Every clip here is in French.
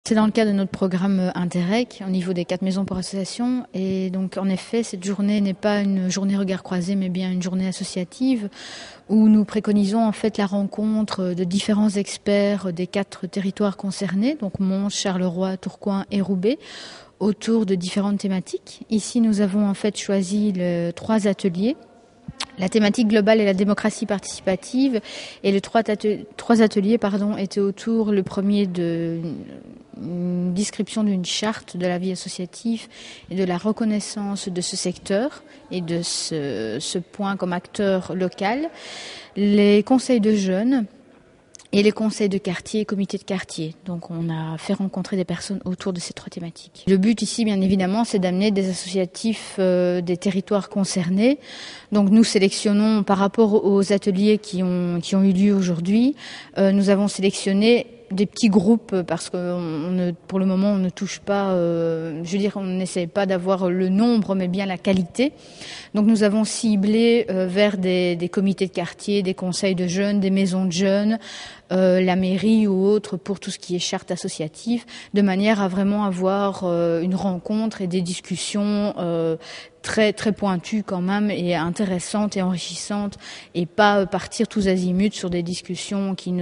C'est dans le cadre de notre programme Interreg au niveau des 4 maisons pour associations. Et donc, en effet, cette journée n'est pas une journée regard croisé, mais bien une journée associative où nous préconisons en fait la rencontre de différents experts des 4 territoires concernés, donc Mons, Charleroi, Tourcoing et Roubaix, autour de différentes thématiques. Ici, nous avons en fait choisi 3 ateliers. La thématique globale est la démocratie participative et les 3 ateliers étaient autour, le premier de une description d'une charte de la vie associative et de la reconnaissance de ce secteur et de ce point comme acteur local, les conseils de jeunes et les conseils de quartier et comités de quartier. Donc on a fait rencontrer des personnes autour de ces 3 thématiques. Le but ici, bien évidemment, c'est d'amener des associatifs des territoires concernés. Donc nous sélectionnons par rapport aux ateliers qui ont eu lieu aujourd'hui, nous avons sélectionné des petits groupes parce que pour le moment on ne touche pas, on n'essaie pas d'avoir le nombre mais bien la qualité. Donc nous avons ciblé vers des comités de quartier, des conseils de jeunes, des maisons de jeunes, la mairie ou autre pour tout ce qui est charte associative, de manière à vraiment avoir une rencontre et des discussions très très pointues quand même et intéressantes et enrichissantes et pas partir tous azimuts sur des discussions qui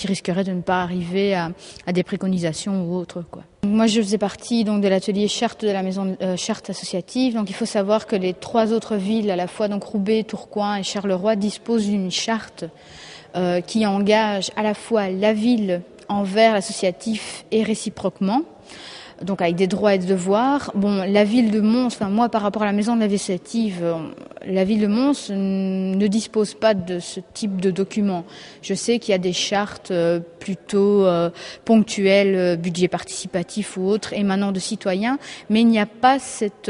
risqueraient de ne pas arriver à des préconisations ou autre quoi. Moi, je faisais partie donc de l'atelier charte de la maison charte associative. Donc, il faut savoir que les 3 autres villes, à la fois donc Roubaix, Tourcoing et Charleroi, disposent d'une charte qui engage à la fois la ville envers l'associatif et réciproquement. Donc avec des droits et des devoirs. Bon, la ville de Mons, moi par rapport à la maison de la vie associative, la ville de Mons ne dispose pas de ce type de document. Je sais qu'il y a des chartes plutôt ponctuelles, budget participatif ou autre, émanant de citoyens, mais il n'y a pas cette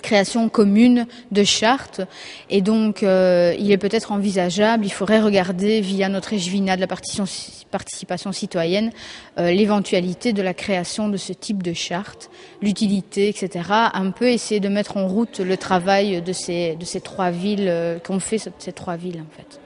création commune de charte et donc il est peut-être envisageable, il faudrait regarder via notre EJVINA de la participation citoyenne l'éventualité de la création de ce type de charte, l'utilité, etc. Un peu essayer de mettre en route le travail de ces 3 villes qu'ont fait ces 3 villes en fait.